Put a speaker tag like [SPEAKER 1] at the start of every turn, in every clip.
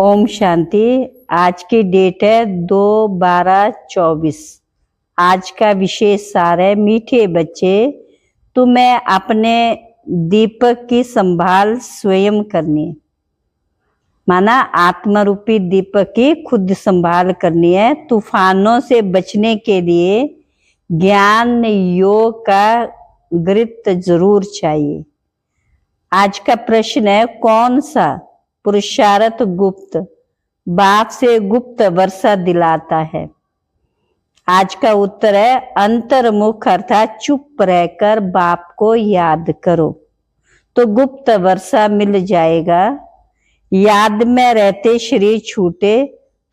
[SPEAKER 1] ओम शांति। आज की डेट है 2/12/24। आज का विशेष सार है, मीठे बच्चे तुम्हें अपने दीपक की संभाल स्वयं करनी है। माना आत्मरूपी दीपक की खुद संभाल करनी है। तूफानों से बचने के लिए ज्ञान योग का गृत जरूर चाहिए। आज का प्रश्न है, कौन सा पुरुषार्थ गुप्त बाप से गुप्त वर्षा दिलाता है? आज का उत्तर है अंतर्मुख, अर्थात चुप रहकर बाप को याद करो तो गुप्त वर्षा मिल जाएगा। याद में रहते शरीर छूटे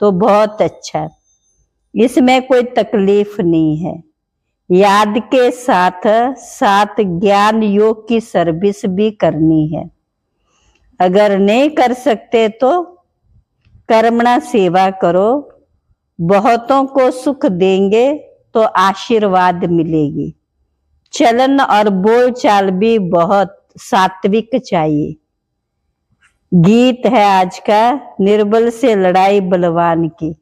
[SPEAKER 1] तो बहुत अच्छा, इसमें कोई तकलीफ नहीं है। याद के साथ साथ ज्ञान योग की सर्विस भी करनी है। अगर नहीं कर सकते तो कर्मणा सेवा करो, बहुतों को सुख देंगे तो आशीर्वाद मिलेगी। चलन और बोलचाल भी बहुत सात्विक चाहिए। गीत है आज का, निर्बल से लड़ाई बलवान की।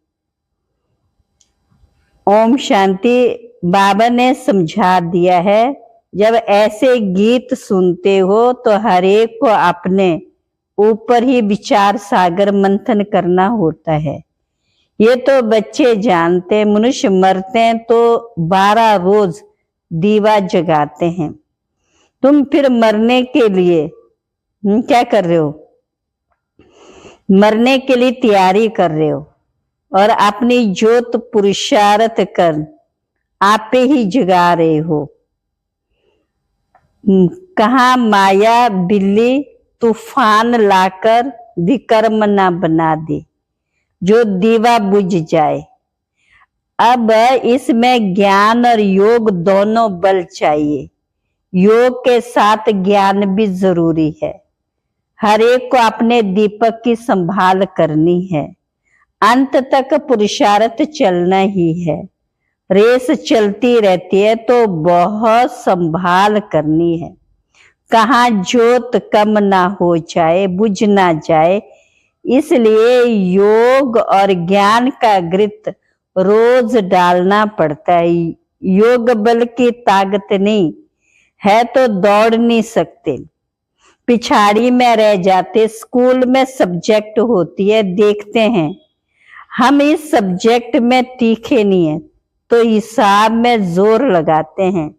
[SPEAKER 1] ओम शांति। बाबा ने समझा दिया है, जब ऐसे गीत सुनते हो तो हर एक को अपने ऊपर ही विचार सागर मंथन करना होता है। ये तो बच्चे जानते, मनुष्य मरते हैं तो 12 रोज दीवा जगाते हैं। तुम फिर मरने के लिए क्या कर रहे हो? मरने के लिए तैयारी कर रहे हो और अपनी ज्योत पुरुषार्थ कर आप ही जगा रहे हो। कहा माया बिल्ली तूफान लाकर विकर्म ना बना दे जो दीवा बुझ जाए। अब इसमें ज्ञान और योग दोनों बल चाहिए। योग के साथ ज्ञान भी जरूरी है। हर एक को अपने दीपक की संभाल करनी है। अंत तक पुरुषार्थ चलना ही है। रेस चलती रहती है तो बहुत संभाल करनी है। कहाँ ज्योत कम ना हो जाए, बुझ ना जाए, इसलिए योग और ज्ञान का गृत रोज डालना पड़ता है। योग बल की ताकत नहीं है तो दौड़ नहीं सकते, पिछाड़ी में रह जाते। स्कूल में सब्जेक्ट होती है, देखते हैं हम इस सब्जेक्ट में तीखे नहीं है तो हिसाब में जोर लगाते हैं।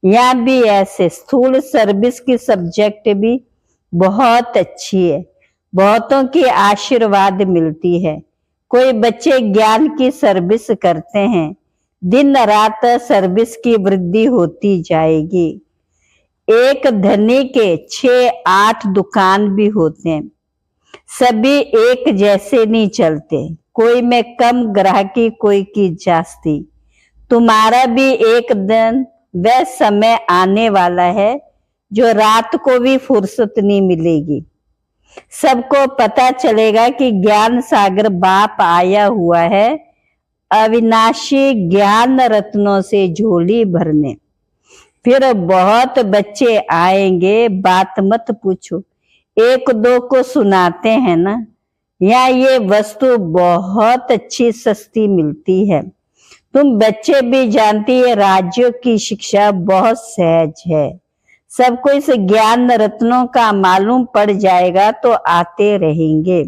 [SPEAKER 1] यहाँ भी ऐसे स्थूल सर्विस की सब्जेक्ट भी बहुत अच्छी है, बहुतों की आशीर्वाद मिलती है। कोई बच्चे ज्ञान की सर्विस करते हैं, दिन रात सर्विस की वृद्धि होती जाएगी। एक धनी के 6-8 दुकान भी होते हैं, सभी एक जैसे नहीं चलते। कोई में कम ग्राहकी, कोई की जास्ती। तुम्हारा भी एक दिन वह समय आने वाला है जो रात को भी फुर्सत नहीं मिलेगी। सबको पता चलेगा कि ज्ञान सागर बाप आया हुआ है अविनाशी ज्ञान रत्नों से झोली भरने। फिर बहुत बच्चे आएंगे, बात मत पूछो, एक दो को सुनाते हैं ना। यहाँ ये वस्तु बहुत अच्छी सस्ती मिलती है। तुम बच्चे भी जानती है राज्यों की शिक्षा बहुत सहज है। सबको इस ज्ञान रत्नों का मालूम पड़ जाएगा तो आते रहेंगे।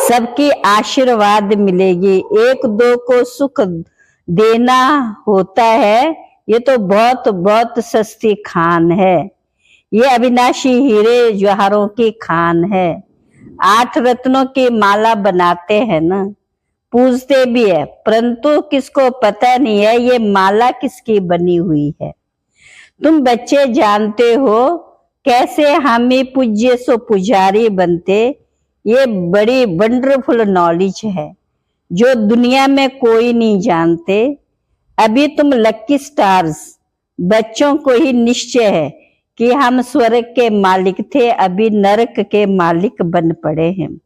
[SPEAKER 1] सबकी आशीर्वाद मिलेगी। एक दो को सुख देना होता है, ये तो बहुत बहुत सस्ती खान है। ये अविनाशी हीरे जवाहरों की खान है। 8 रत्नों की माला बनाते हैं ना, पूजते भी है, परंतु किसको पता नहीं है ये माला किसकी बनी हुई है। तुम बच्चे जानते हो कैसे हम ही पूज्य सो पुजारी बनते। ये बड़ी वंडरफुल नॉलेज है जो दुनिया में कोई नहीं जानते। अभी तुम लक्की स्टार्स बच्चों को ही निश्चय है कि हम स्वर्ग के मालिक थे, अभी नरक के मालिक बन पड़े हैं।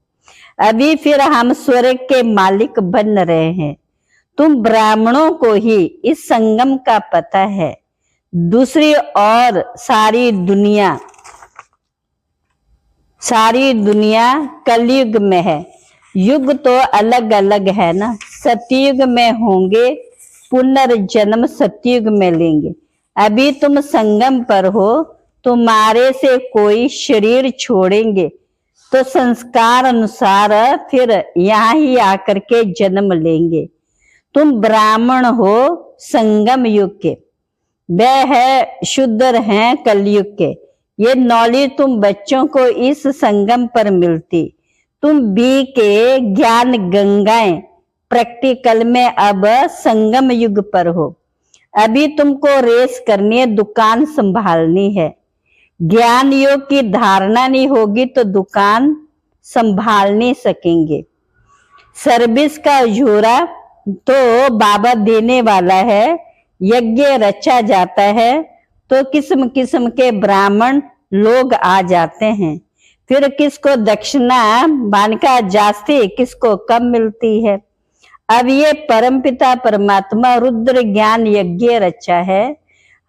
[SPEAKER 1] अभी फिर हम स्वर्ग के मालिक बन रहे हैं। तुम ब्राह्मणों को ही इस संगम का पता है। दूसरी और सारी दुनिया सारी दुनिया कलयुग में है। युग तो अलग अलग है ना, सतयुग में होंगे, पुनर्जन्म सतयुग में लेंगे। अभी तुम संगम पर हो, तुम्हारे से कोई शरीर छोड़ेंगे तो संस्कार अनुसार फिर यहाँ ही आकर के जन्म लेंगे। तुम ब्राह्मण हो संगम युग के, वह है शूद्र हैं कलयुग के। ये नॉलेज तुम बच्चों को इस संगम पर मिलती। तुम बी के ज्ञान गंगाएं प्रैक्टिकल में अब संगम युग पर हो। अभी तुमको रेस करनी है, दुकान संभालनी है। ज्ञान योग की धारणा नहीं होगी तो दुकान संभाल नहीं सकेंगे। सर्विस का उजूरा तो बाबा देने वाला है। यज्ञ रचा जाता है तो किस्म किस्म के ब्राह्मण लोग आ जाते हैं। फिर किसको दक्षिणा बानका जास्ती, किसको कम मिलती है। अब ये परमपिता परमात्मा रुद्र ज्ञान यज्ञ रचा है।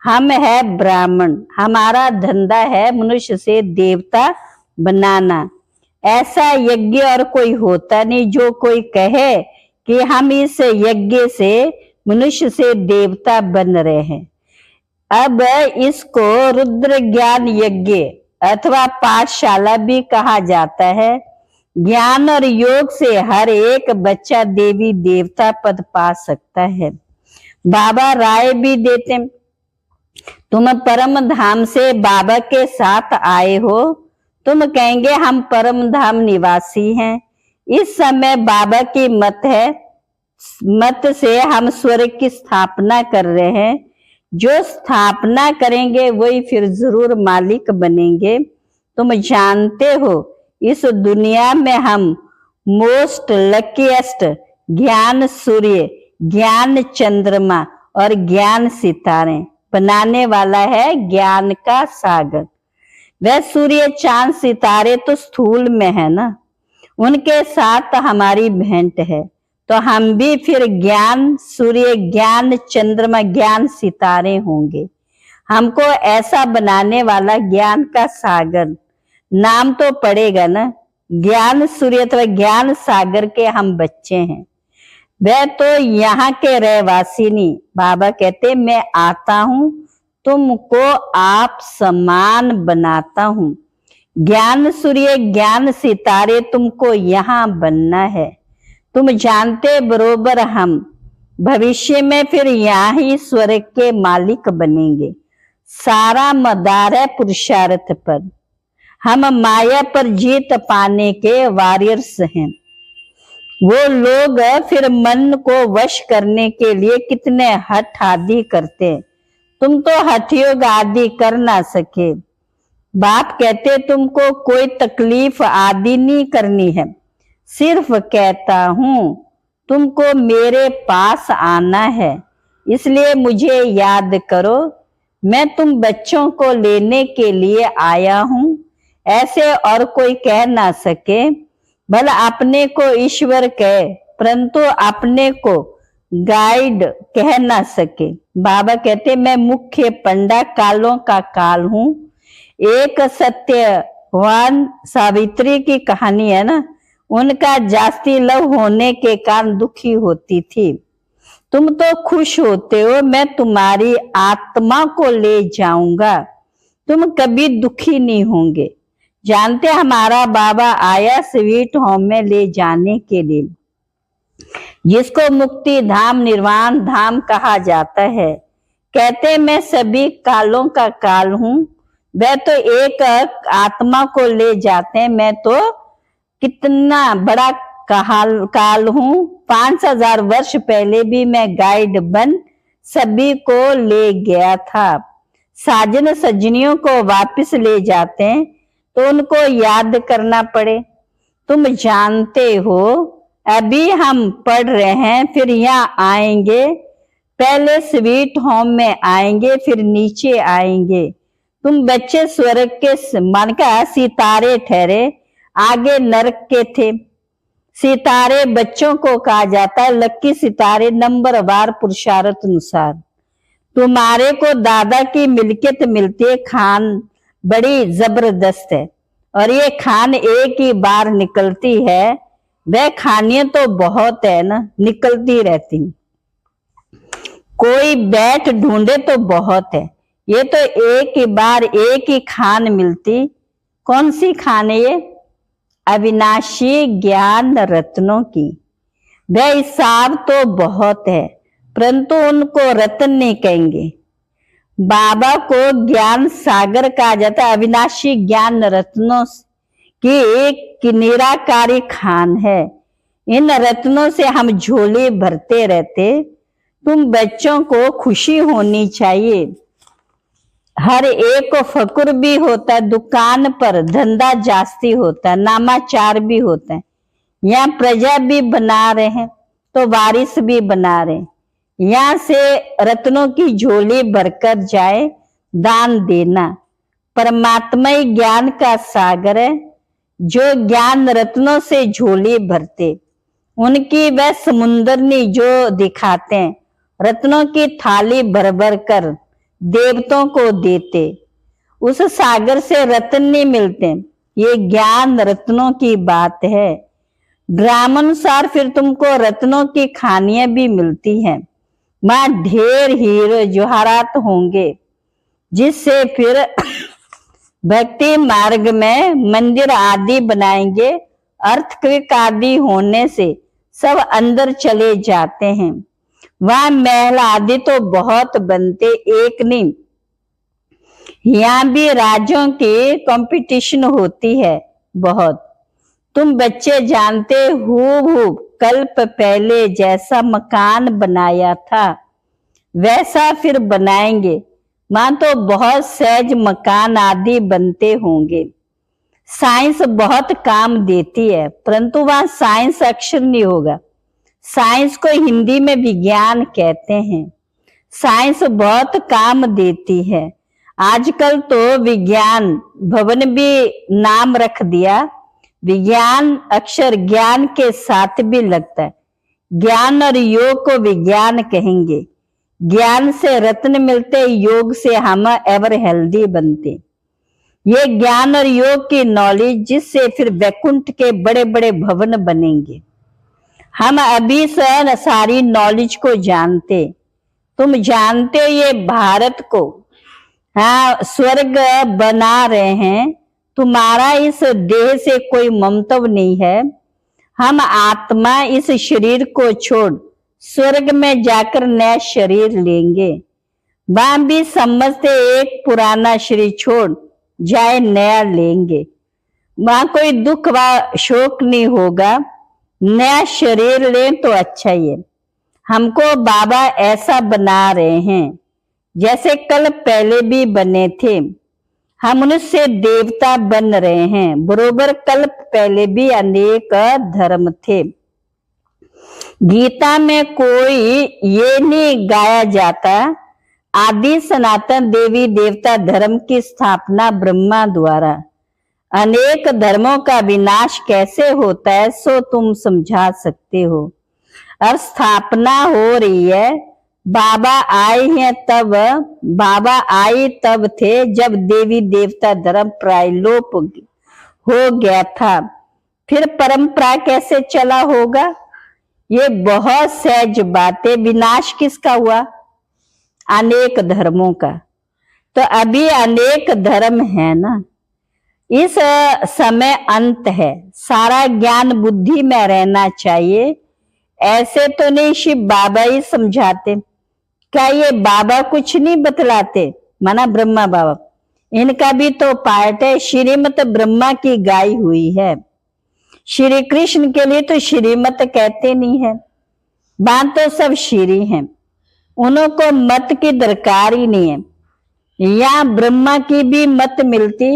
[SPEAKER 1] हम है ब्राह्मण, हमारा धंधा है मनुष्य से देवता बनाना। ऐसा यज्ञ और कोई होता नहीं जो कोई कहे कि हम इस यज्ञ से मनुष्य से देवता बन रहे हैं। अब इसको रुद्र ज्ञान यज्ञ अथवा पाठशाला भी कहा जाता है। ज्ञान और योग से हर एक बच्चा देवी देवता पद पा सकता है। बाबा राय भी देते, तुम परम धाम से बाबा के साथ आए हो, तुम कहेंगे हम परम धाम निवासी हैं। इस समय बाबा की मत है, मत से हम स्वर्ग की स्थापना कर रहे हैं। जो स्थापना करेंगे वही फिर जरूर मालिक बनेंगे। तुम जानते हो इस दुनिया में हम मोस्ट लकीएस्ट ज्ञान सूर्य, ज्ञान चंद्रमा और ज्ञान सितारे बनाने वाला है ज्ञान का सागर। वह सूर्य चांद सितारे तो स्थूल में है ना, उनके साथ हमारी भेंट है। तो हम भी फिर ज्ञान सूर्य, ज्ञान चंद्रमा, ज्ञान सितारे होंगे। हमको ऐसा बनाने वाला ज्ञान का सागर नाम तो पड़ेगा ना। ज्ञान सूर्य अथवा ज्ञान सागर के हम बच्चे हैं। वह तो यहाँ के रहवासी नहीं। बाबा कहते मैं आता हूँ, तुमको आप समान बनाता हूँ। ज्ञान सूर्य, ज्ञान सितारे तुमको यहाँ बनना है। तुम जानते बरोबर हम भविष्य में फिर यहाँ ही स्वर्ग के मालिक बनेंगे। सारा मदार है पुरुषार्थ पर। हम माया पर जीत पाने के वॉरियर्स हैं। वो लोग फिर मन को वश करने के लिए कितने हठ आदि करते। तुम तो हठ योग आदि कर ना सके। बाप कहते तुमको कोई तकलीफ आदि नहीं करनी है, सिर्फ कहता हूं तुमको मेरे पास आना है। इसलिए मुझे याद करो, मैं तुम बच्चों को लेने के लिए आया हूं। ऐसे और कोई कह ना सके। भला अपने को ईश्वर कहे परंतु अपने को गाइड कह ना सके। बाबा कहते मैं मुख्य पंडा कालों का काल हूं। एक सत्यवान सावित्री की कहानी है ना, उनका जास्ती लव होने के कारण दुखी होती थी। तुम तो खुश होते हो, मैं तुम्हारी आत्मा को ले जाऊंगा, तुम कभी दुखी नहीं होंगे। जानते हमारा बाबा आया स्वीट होम में ले जाने के लिए, जिसको मुक्ति धाम निर्वाण धाम कहा जाता है। कहते मैं सभी कालों का काल हूं। वह तो एक आत्मा को ले जाते हैं, मैं तो कितना बड़ा काल हूं। 5000 वर्ष पहले भी मैं गाइड बन सभी को ले गया था। साजन सजनियों को वापस ले जाते हैं तो उनको याद करना पड़े। तुम जानते हो अभी हम पढ़ रहे हैं, फिर यहाँ आएंगे। पहले स्वीट होम में आएंगे, फिर नीचे आएंगे। तुम बच्चे स्वर्ग के मन का सितारे ठहरे, आगे नरक के थे। सितारे बच्चों को कहा जाता है लक्की सितारे, नंबर वार पुरुषार्थ अनुसार। तुम्हारे को दादा की मिल्कियत मिलती है, खान बड़ी जबरदस्त है। और ये खान एक ही बार निकलती है, वह खानियां तो बहुत है ना, निकलती रहती। कोई बैठ ढूंढे तो बहुत है, ये तो एक ही बार एक ही खान मिलती। कौन सी खान है ये? अविनाशी ज्ञान रत्नों की। वह हिसाब तो बहुत है, परंतु उनको रत्न नहीं कहेंगे। बाबा को ज्ञान सागर कहा जाता है। अविनाशी ज्ञान रत्नों की एक निराकारी खान है। इन रत्नों से हम झोले भरते रहते। तुम बच्चों को खुशी होनी चाहिए। हर एक को फकुर भी होता है, दुकान पर धंधा जास्ती होता है, नामाचार भी होता है। यहाँ प्रजा भी बना रहे हैं तो वारिस भी बना रहे हैं। यहाँ से रत्नों की झोली भरकर जाए, दान देना। परमात्मा ही ज्ञान का सागर है। जो ज्ञान रत्नों से झोली भरते, उनकी वह समुंदरनी जो दिखाते हैं, रत्नों की थाली भर भर कर देवताओं को देते। उस सागर से रत्न नहीं मिलते। ये ज्ञान रत्नों की बात है। ड्रामानुसार फिर तुमको रत्नों की खानियां भी मिलती हैं। वहां ढेर हीरे जवाहरात होंगे, जिससे फिर भक्ति मार्ग में मंदिर आदि बनाएंगे। अर्थक्वेक आदि होने से सब अंदर चले जाते हैं। वहां महल आदि तो बहुत बनते, एक नहीं। यहाँ भी राज्यों की कंपटीशन होती है बहुत। तुम बच्चे जानते हूब कल्प पहले जैसा मकान बनाया था, वैसा फिर बनाएंगे। वहां तो बहुत सहज मकान आदि बनते होंगे। साइंस बहुत काम देती है, परंतु वहां साइंस अक्षर नहीं होगा। साइंस को हिंदी में विज्ञान कहते हैं। साइंस बहुत काम देती है। आजकल तो विज्ञान भवन भी नाम रख दिया। विज्ञान अक्षर ज्ञान के साथ भी लगता है। ज्ञान और योग को विज्ञान कहेंगे। ज्ञान से रत्न मिलते, योग से हम एवर हेल्दी बनते। ये ज्ञान और योग की नॉलेज, जिससे फिर वैकुंठ के बड़े बड़े भवन बनेंगे। हम अभी से सारी नॉलेज को जानते। तुम जानते हो ये भारत को स्वर्ग बना रहे हैं। तुम्हारा इस देह से कोई मंतव्य नहीं है। हम आत्मा इस शरीर को छोड़ स्वर्ग में जाकर नया शरीर लेंगे। वहां भी समझते एक पुराना शरीर छोड़ जाए नया लेंगे। वहां कोई दुख व शोक नहीं होगा। नया शरीर लें तो अच्छा ही है। हमको बाबा ऐसा बना रहे हैं जैसे कल पहले भी बने थे। हम उनसे देवता बन रहे हैं। बरोबर कल पहले भी अनेक धर्म थे। गीता में कोई ये नहीं गाया जाता आदि सनातन देवी देवता धर्म की स्थापना ब्रह्मा द्वारा। अनेक धर्मों का विनाश कैसे होता है सो तुम समझा सकते हो। अब स्थापना हो रही है। बाबा आए हैं तब, बाबा आए तब थे जब देवी देवता धर्म प्रायलोप हो गया था। फिर परंपरा कैसे चला होगा? ये बहुत सहज बात है। विनाश किसका हुआ? अनेक धर्मों का। तो अभी अनेक धर्म है ना। इस समय अंत है। सारा ज्ञान बुद्धि में रहना चाहिए। ऐसे तो नहीं शिव बाबा ही समझाते। क्या ये बाबा कुछ नहीं बतलाते? माना ब्रह्मा बाबा, इनका भी तो पार्ट है। श्रीमत ब्रह्मा की गाई हुई है। श्री कृष्ण के लिए तो श्रीमत कहते नहीं है। बात तो सब श्री हैं। उनको मत की दरकार ही नहीं है। यहाँ ब्रह्मा की भी मत मिलती।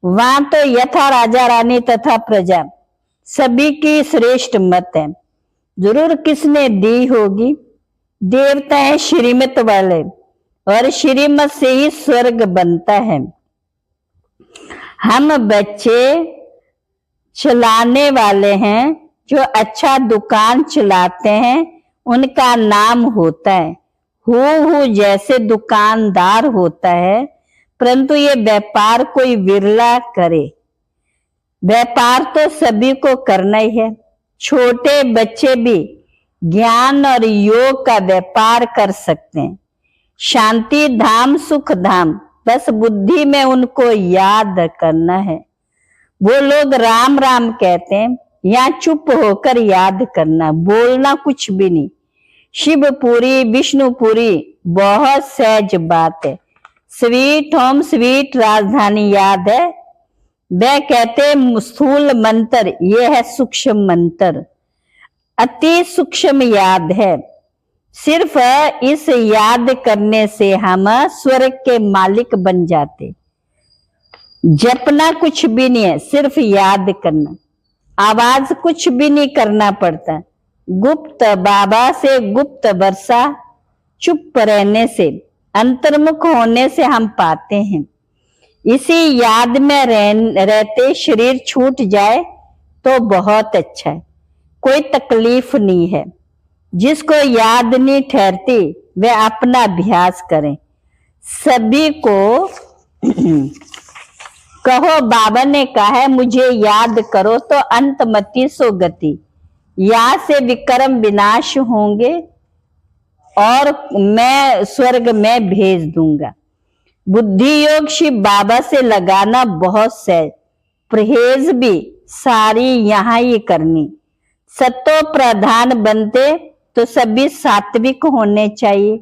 [SPEAKER 1] वहां तो यथा राजा रानी तथा प्रजा सभी की श्रेष्ठ मत है। जरूर किसने दी होगी। देवता है श्रीमत वाले, और श्रीमत से ही स्वर्ग बनता है। हम बच्चे चलाने वाले हैं। जो अच्छा दुकान चलाते हैं उनका नाम होता है। हु जैसे दुकानदार होता है, परंतु ये व्यापार कोई विरला करे। व्यापार तो सभी को करना ही है। छोटे बच्चे भी ज्ञान और योग का व्यापार कर सकते हैं। शांति धाम सुख धाम, बस बुद्धि में उनको याद करना है। वो लोग राम राम कहते हैं, यहाँ चुप होकर याद करना, बोलना कुछ भी नहीं। शिवपुरी विष्णुपुरी बहुत सहज बात है। स्वीट होम स्वीट राजधानी याद है। वह कहते स्थूल मंत्र, ये है सूक्ष्म मंत्र, अति सूक्ष्म याद है। सिर्फ इस याद करने से हम स्वर्ग के मालिक बन जाते। जपना कुछ भी नहीं है, सिर्फ याद करना। आवाज कुछ भी नहीं करना पड़ता। गुप्त बाबा से गुप्त वर्षा, चुप रहने से, अंतर्मुख होने से हम पाते हैं। इसी याद में रहते शरीर छूट जाए तो बहुत अच्छा है, कोई तकलीफ नहीं है। जिसको याद नहीं ठहरती वह अपना अभ्यास करें। सभी को कहो, बाबा ने कहा है मुझे याद करो तो अंत मति सो गति, या से विक्रम विनाश होंगे और मैं स्वर्ग में भेज दूंगा। बुद्धि योग शिव बाबा से लगाना बहुत सहज, परहेज भी सारी यहाँ ही करनी। सतो प्रधान बनते तो सभी सात्विक होने चाहिए।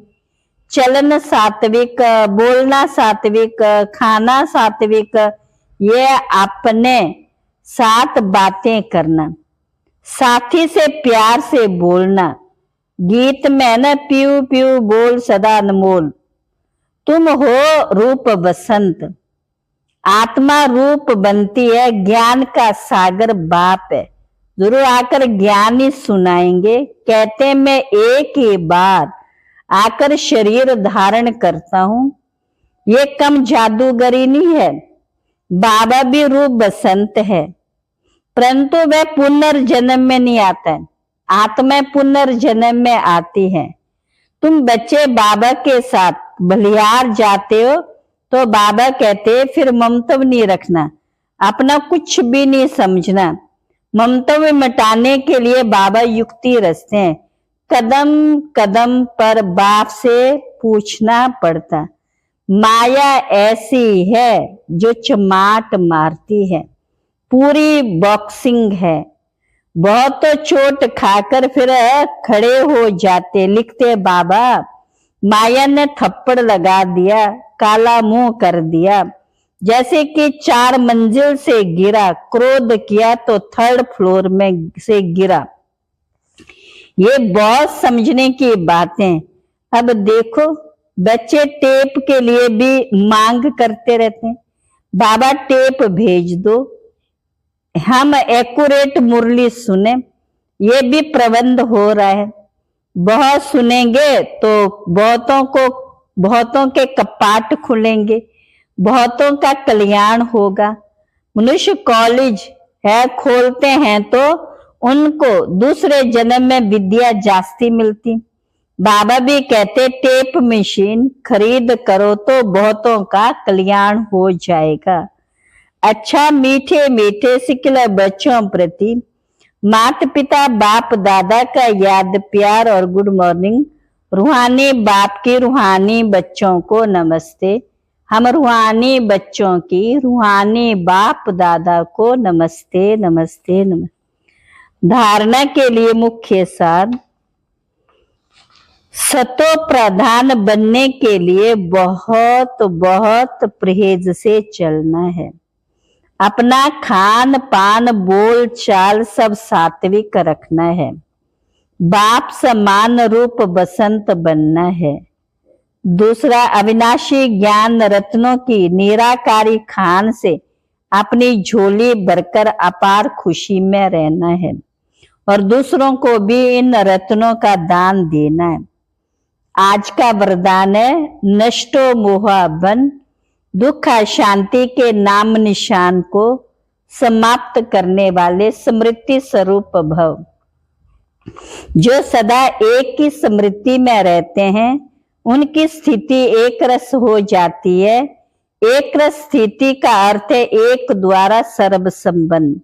[SPEAKER 1] चलन सात्विक, बोलना सात्विक, खाना सात्विक, ये अपने साथ बातें करना, साथी से प्यार से बोलना। गीत में न पीऊ पीऊ बोल सदा अनमोल, तुम हो रूप बसंत। आत्मा रूप बनती है, ज्ञान का सागर बाप है। जरूर आकर ज्ञान ही सुनाएंगे। कहते मैं एक ही बार आकर शरीर धारण करता हूं, ये कम जादूगरी नहीं है। बाबा भी रूप बसंत है, परंतु वह पुनर्जन्म में नहीं आता है, आत्मा पुनर्जन्म में आती है। तुम बच्चे बाबा के साथ बलिहार जाते हो तो बाबा कहते फिर ममत्व नहीं रखना, अपना कुछ भी नहीं समझना। ममत्व मिटाने के लिए बाबा युक्ति रचते हैं। कदम कदम पर बाप से पूछना पड़ता। माया ऐसी है जो चमाट मारती है, पूरी बॉक्सिंग है। बहुत तो चोट खाकर फिर खड़े हो जाते। लिखते बाबा माया ने थप्पड़ लगा दिया, काला मुंह कर दिया। जैसे कि 4 मंजिल से गिरा, क्रोध किया तो 3rd फ्लोर में से गिरा। ये बहुत समझने की बातें। अब देखो बच्चे टेप के लिए भी मांग करते रहते हैं, बाबा टेप भेज दो, हम एक्यूरेट मुरली सुने। ये भी प्रबंध हो रहा है। बहुत सुनेंगे तो बहुतों के कपाट खुलेंगे, बहुतों का कल्याण होगा। मनुष्य कॉलेज है खोलते हैं तो उनको दूसरे जन्म में विद्या जास्ती मिलती। बाबा भी कहते टेप मशीन खरीद करो तो बहुतों का कल्याण हो जाएगा। अच्छा मीठे मीठे सिकले बच्चों प्रति माता पिता बाप दादा का याद प्यार और गुड मॉर्निंग। रूहानी बाप की रूहानी बच्चों को नमस्ते। हम रूहानी बच्चों की रूहानी बाप दादा को नमस्ते नमस्ते नमस्ते। धारणा के लिए मुख्य सार, सतो प्रधान बनने के लिए बहुत बहुत परहेज से चलना है। अपना खान पान बोल चाल सब सात्विक रखना है। बाप समान रूप बसंत बनना है। दूसरा, अविनाशी ज्ञान रत्नों की निराकारी खान से अपनी झोली भरकर अपार खुशी में रहना है और दूसरों को भी इन रत्नों का दान देना है। आज का वरदान है नष्टो मोहा बन, दुख शांति के नाम निशान को समाप्त करने वाले स्मृति स्वरूप भव। जो सदा एक की स्मृति में रहते हैं उनकी स्थिति एक रस हो जाती है। एक रस स्थिति का अर्थ है एक द्वारा सर्व संबंध,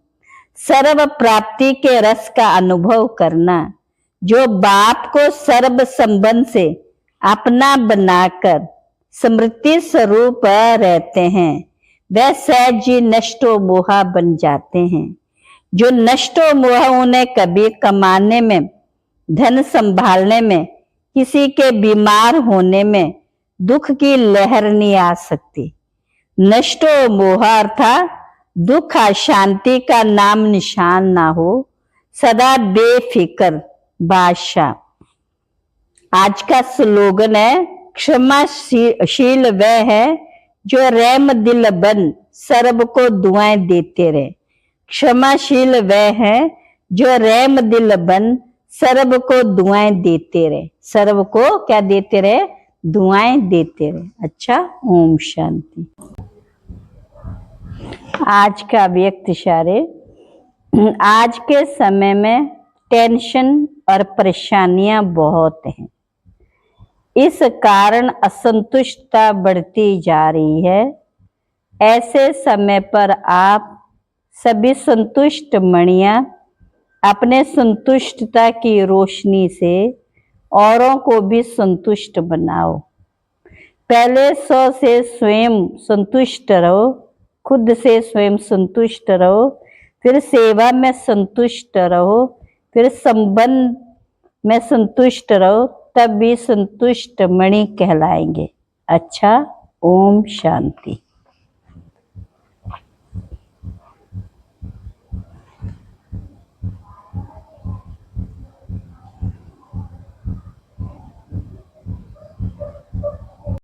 [SPEAKER 1] सर्व प्राप्ति के रस का अनुभव करना। जो बाप को सर्व संबंध से अपना बनाकर स्मृति स्वरूप रहते हैं वह सहज ही नष्टो मोहा बन जाते हैं। जो नष्टो मोह उन्हें कभी कमाने में, धन संभालने में, किसी के बीमार होने में दुख की लहर नहीं आ सकती। नष्टो मोह अर्थात दुख अशांति का नाम निशान ना हो, सदा बेफिक्र बादशाह। आज का स्लोगन है क्षमाशील वह है जो रहम दिल बन सर्व को दुआएं देते रहे। क्षमाशील वह है जो रहम दिल बन सर्व को दुआएं देते रहे। सर्व को क्या देते रहे? दुआएं देते रहे। अच्छा, ओम शांति। आज का व्यक्त इशारे। आज के समय में टेंशन और परेशानियां बहुत हैं। इस कारण असंतुष्टता बढ़ती जा रही है। ऐसे समय पर आप सभी संतुष्ट मणियां अपने संतुष्टता की रोशनी से औरों को भी संतुष्ट बनाओ। पहले स्व से स्वयं संतुष्ट रहो, खुद से स्वयं संतुष्ट रहो, फिर सेवा में संतुष्ट रहो, फिर संबंध में संतुष्ट रहो, तब भी संतुष्ट मणि कहलाएंगे। अच्छा, ओम शांति।